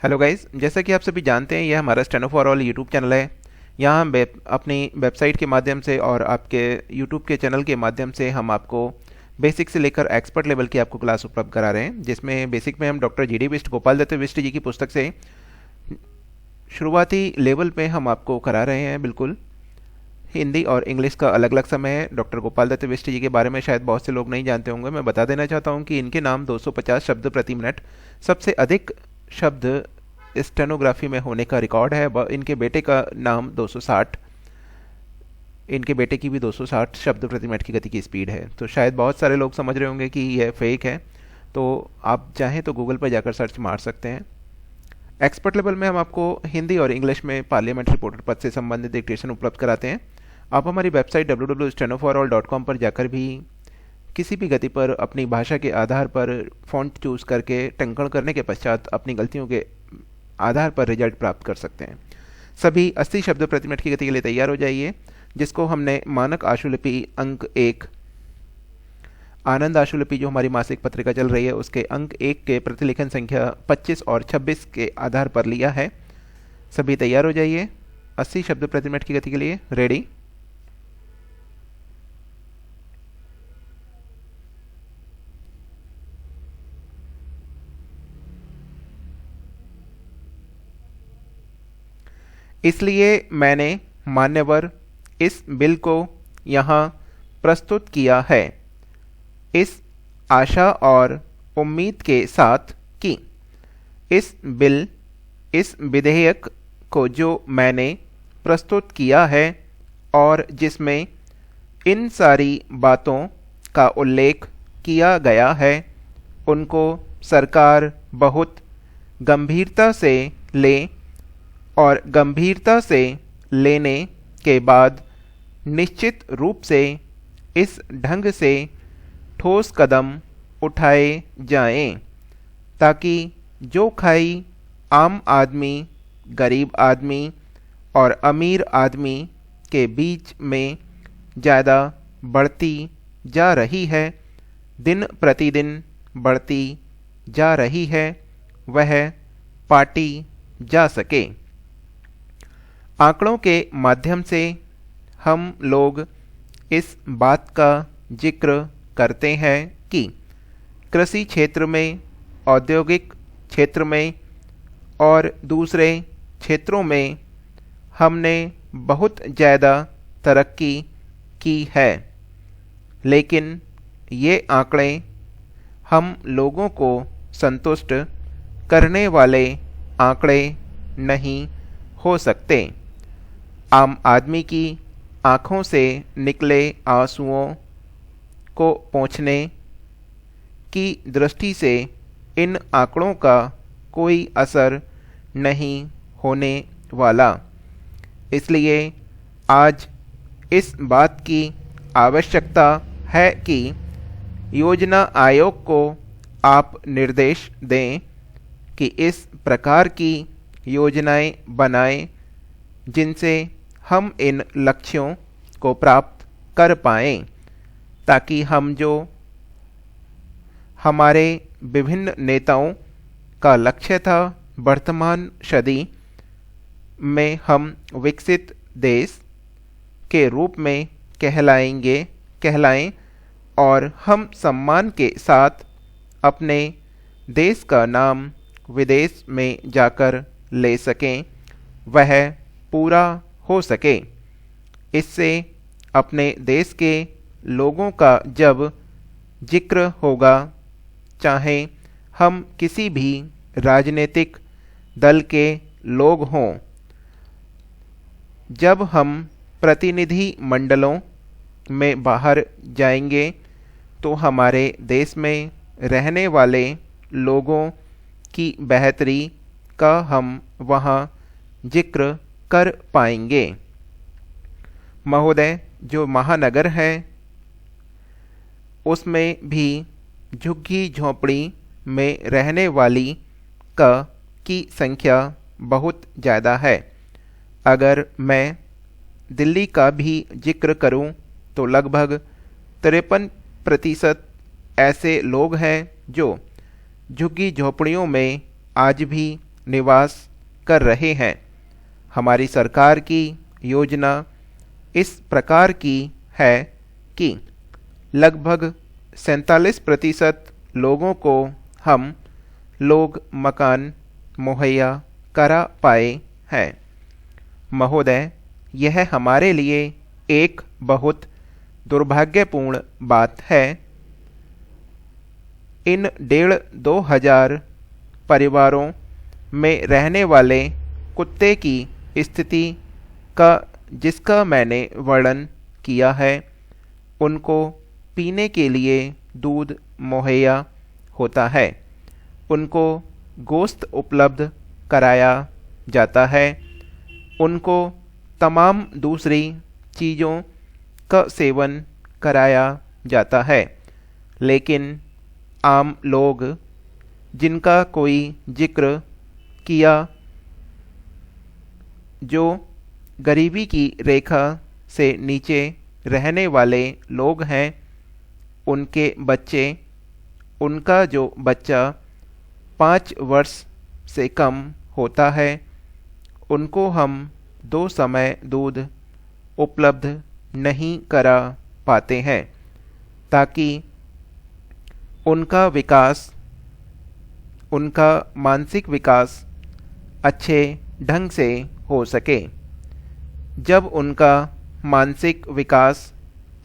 Hello guys, जैसा कि आप सभी जानते हैं यह हमारा steno for all YouTube channel है। यहाँ हम अपनी वेबसाइट के माध्यम से और आपके यूट्यूब के चैनल के माध्यम से हम आपको बेसिक से लेकर एक्सपर्ट लेवल की आपको क्लास उपलब्ध करा रहे हैं, जिसमें बेसिक में हम doctor G D Bisht Gopal Dutt Bisht ji की पुस्तक से शुरुआती लेवल पे हम आपको करा रहे हैं। बिल्कुल हिंदी और इंग्लिश का अलग अलग समय है। डॉक्टर गोपाल दत्त बिष्ट जी के बारे में शायद बहुत से लोग नहीं जानते होंगे। मैं बता देना चाहता हूँ कि इनके नाम 250 शब्द प्रति मिनट, सबसे अधिक शब्द स्टेनोग्राफी में होने का रिकॉर्ड है। इनके बेटे का नाम 260, इनके बेटे की भी 260 शब्द प्रति मिनट की गति की स्पीड है। तो शायद बहुत सारे लोग समझ रहे होंगे कि यह फेक है, तो आप चाहें तो गूगल पर जाकर सर्च मार सकते हैं। एक्सपर्ट लेवल में हम आपको हिंदी और इंग्लिश में पार्लियामेंट रिपोर्टर पद से संबंधित डिक्टेशन उपलब्ध कराते हैं। आप हमारी वेबसाइट www.stenoforall.com पर जाकर भी किसी भी गति पर अपनी भाषा के आधार पर फ़ॉन्ट चूज़ करके टंकण करने के पश्चात अपनी गलतियों के आधार पर रिजल्ट प्राप्त कर सकते हैं। सभी 80 शब्द प्रति मिनट की गति के लिए तैयार हो जाइए, जिसको हमने मानक आशुलिपि अंक 1, आनंद आशुलिपि जो हमारी मासिक पत्रिका चल रही है उसके अंक 1 के प्रतिलेखन संख्या 25 और 26 के आधार पर लिया है। सभी तैयार हो जाइए 80 शब्द प्रति मिनट की गति के लिए। रेडी। इसलिए मैंने मान्यवर इस बिल को यहाँ प्रस्तुत किया है, इस आशा और उम्मीद के साथ कि इस विधेयक को जो मैंने प्रस्तुत किया है और जिसमें इन सारी बातों का उल्लेख किया गया है, उनको सरकार बहुत गंभीरता से ले और गंभीरता से लेने के बाद निश्चित रूप से इस ढंग से ठोस कदम उठाए जाएं ताकि जो खाई आम आदमी, गरीब आदमी और अमीर आदमी के बीच में ज़्यादा बढ़ती जा रही है, दिन प्रतिदिन बढ़ती जा रही है, वह पाटी जा सके। आंकड़ों के माध्यम से हम लोग इस बात का जिक्र करते हैं कि कृषि क्षेत्र में, औद्योगिक क्षेत्र में और दूसरे क्षेत्रों में हमने बहुत ज़्यादा तरक्की की है, लेकिन ये आंकड़े हम लोगों को संतुष्ट करने वाले आंकड़े नहीं हो सकते। आम आदमी की आँखों से निकले आंसुओं को पोंछने की दृष्टि से इन आंकड़ों का कोई असर नहीं होने वाला। इसलिए आज इस बात की आवश्यकता है कि योजना आयोग को आप निर्देश दें कि इस प्रकार की योजनाएं बनाएं जिनसे हम इन लक्ष्यों को प्राप्त कर पाएं, ताकि हम जो हमारे विभिन्न नेताओं का लक्ष्य था वर्तमान सदी में हम विकसित देश के रूप में कहलाएं और हम सम्मान के साथ अपने देश का नाम विदेश में जाकर ले सकें, वह पूरा हो सके। इससे अपने देश के लोगों का जब जिक्र होगा, चाहे हम किसी भी राजनीतिक दल के लोग हों, जब हम प्रतिनिधि मंडलों में बाहर जाएंगे तो हमारे देश में रहने वाले लोगों की बेहतरी का हम वहाँ जिक्र कर पाएंगे। महोदय, जो महानगर है उसमें भी झुग्गी झोंपड़ी में रहने वाली की संख्या बहुत ज़्यादा है। अगर मैं दिल्ली का भी जिक्र करूं तो लगभग 53% ऐसे लोग हैं जो झुग्गी झोपड़ियों में आज भी निवास कर रहे हैं। हमारी सरकार की योजना इस प्रकार की है कि लगभग 47% लोगों को हम लोग मकान मुहैया करा पाए हैं। महोदय, यह हमारे लिए एक बहुत दुर्भाग्यपूर्ण बात है। इन 1,500-2,000 परिवारों में रहने वाले कुत्ते की स्थिति का जिसका मैंने वर्णन किया है, उनको पीने के लिए दूध मुहैया होता है, उनको गोश्त उपलब्ध कराया जाता है, उनको तमाम दूसरी चीज़ों का सेवन कराया जाता है, लेकिन आम लोग जिनका कोई जिक्र किया, जो गरीबी की रेखा से नीचे रहने वाले लोग हैं, उनके बच्चे, उनका जो बच्चा 5 वर्ष से कम होता है, उनको हम 2 समय दूध उपलब्ध नहीं करा पाते हैं, ताकि उनका विकास, उनका मानसिक विकास अच्छे ढंग से हो सके। जब उनका मानसिक विकास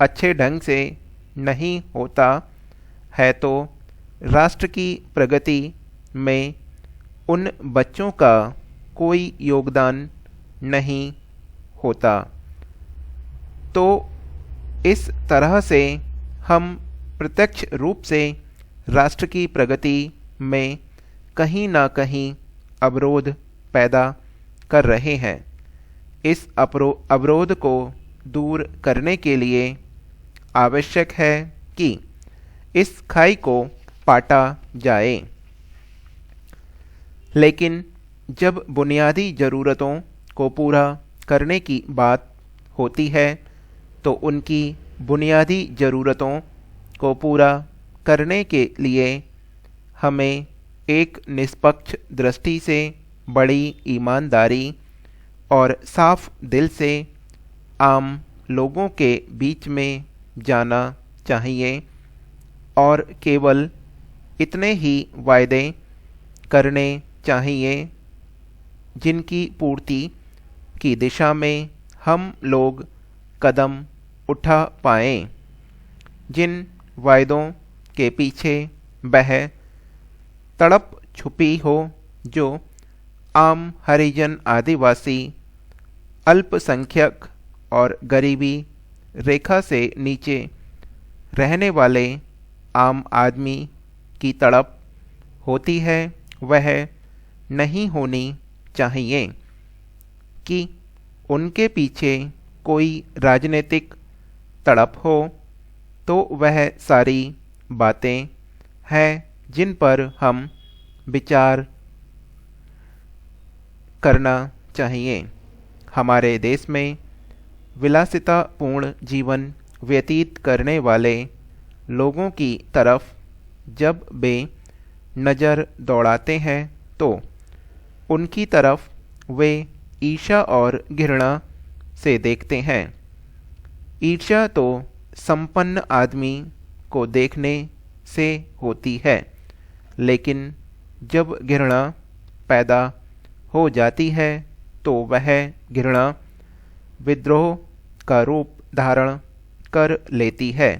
अच्छे ढंग से नहीं होता है, तो राष्ट्र की प्रगति में उन बच्चों का कोई योगदान नहीं होता। तो इस तरह से हम प्रत्यक्ष रूप से राष्ट्र की प्रगति में कहीं ना कहीं अवरोध पैदा कर रहे हैं। इस अवरोध को दूर करने के लिए आवश्यक है कि इस खाई को पाटा जाए। लेकिन जब बुनियादी ज़रूरतों को पूरा करने की बात होती है, तो उनकी बुनियादी ज़रूरतों को पूरा करने के लिए हमें एक निष्पक्ष दृष्टि से, बड़ी ईमानदारी और साफ दिल से आम लोगों के बीच में जाना चाहिए और केवल इतने ही वायदे करने चाहिए जिनकी पूर्ति की दिशा में हम लोग कदम उठा पाएं। जिन वायदों के पीछे वह तड़प छुपी हो जो आम हरिजन, आदिवासी, अल्पसंख्यक और गरीबी रेखा से नीचे रहने वाले आम आदमी की तड़प होती है, वह नहीं होनी चाहिए कि उनके पीछे कोई राजनीतिक तड़प हो। तो वह सारी बातें हैं जिन पर हम विचार करना चाहिए। हमारे देश में विलासितापूर्ण जीवन व्यतीत करने वाले लोगों की तरफ जब वे नज़र दौड़ाते हैं, तो उनकी तरफ वे ईर्ष्या और घृणा से देखते हैं। ईर्ष्या तो संपन्न आदमी को देखने से होती है, लेकिन जब घृणा पैदा हो जाती है, तो वह घृणा विद्रोह का रूप धारण कर लेती है।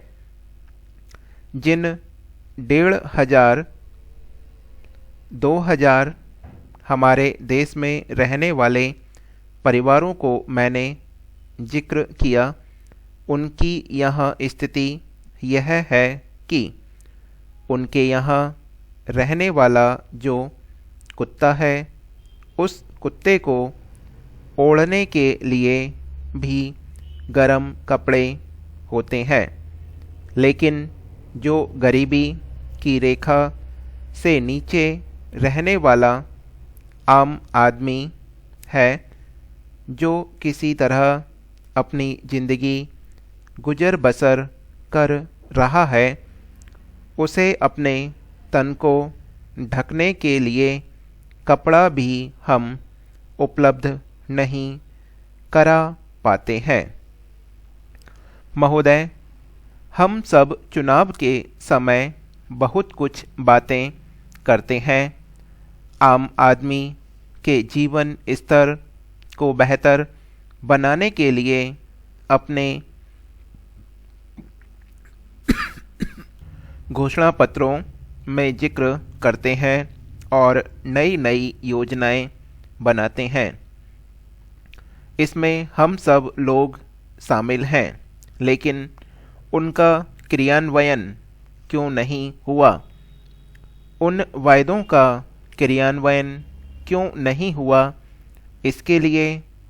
जिन 1,500 2,000 हमारे देश में रहने वाले परिवारों को मैंने जिक्र किया, उनकी यहाँ स्थिति यह है कि उनके यहाँ रहने वाला जो कुत्ता है, उस कुत्ते को ओढ़ने के लिए भी गर्म कपड़े होते हैं, लेकिन जो गरीबी की रेखा से नीचे रहने वाला आम आदमी है, जो किसी तरह अपनी ज़िंदगी गुजर बसर कर रहा है, उसे अपने तन को ढकने के लिए कपड़ा भी हम उपलब्ध नहीं करा पाते हैं। महोदय, हम सब चुनाव के समय बहुत कुछ बातें करते हैं। आम आदमी के जीवन स्तर को बेहतर बनाने के लिए अपने घोषणा पत्रों में जिक्र करते हैं और नई नई योजनाएं बनाते हैं। इसमें हम सब लोग शामिल हैं, लेकिन उनका क्रियान्वयन क्यों नहीं हुआ? उन वायदों का क्रियान्वयन क्यों नहीं हुआ? इसके लिए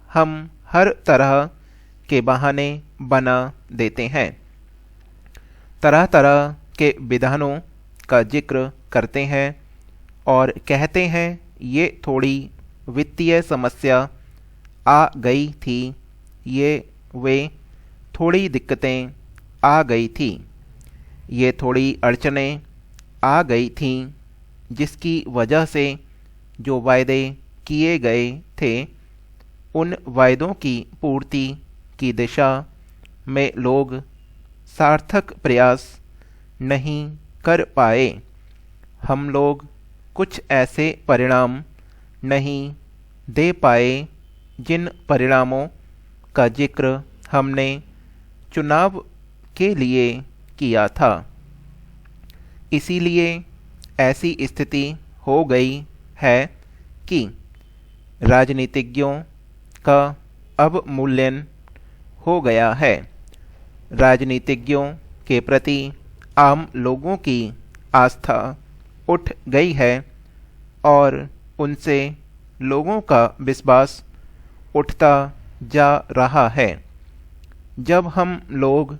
हम हर तरह के बहाने बना देते हैं, तरह तरह के विधानों का जिक्र करते हैं और कहते हैं ये थोड़ी वित्तीय समस्या आ गई थी, ये वे थोड़ी दिक्कतें आ गई थी, ये थोड़ी अड़चनें आ गई थीं, जिसकी वजह से जो वायदे किए गए थे उन वायदों की पूर्ति की दिशा में लोग सार्थक प्रयास नहीं कर पाए। हम लोग कुछ ऐसे परिणाम नहीं दे पाए जिन परिणामों का जिक्र हमने चुनाव के लिए किया था। इसीलिए ऐसी स्थिति हो गई है कि राजनीतिज्ञों का अब मूल्यन हो गया है। राजनीतिज्ञों के प्रति आम लोगों की आस्था उठ गई है और उनसे लोगों का विश्वास उठता जा रहा है। जब हम लोग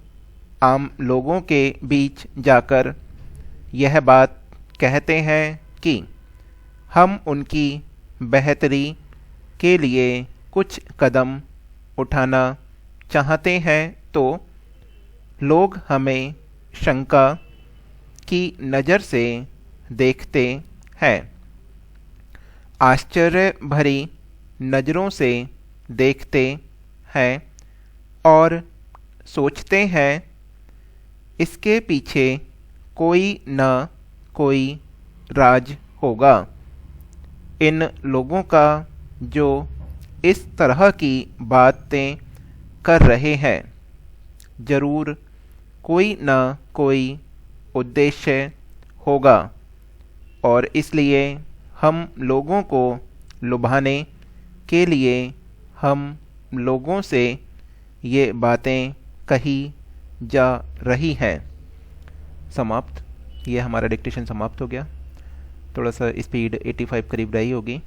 आम लोगों के बीच जाकर यह बात कहते हैं कि हम उनकी बेहतरी के लिए कुछ कदम उठाना चाहते हैं, तो लोग हमें शंका की नज़र से देखते हैं, आश्चर्य भरी नज़रों से देखते हैं और सोचते हैं इसके पीछे कोई न कोई राज होगा। इन लोगों का जो इस तरह की बातें कर रहे हैं, जरूर कोई न कोई उद्देश्य होगा और इसलिए हम लोगों को लुभाने के लिए हम लोगों से ये बातें कही जा रही हैं। समाप्त। ये हमारा डिक्टेशन समाप्त हो गया। थोड़ा सा स्पीड 85 करीब रही होगी।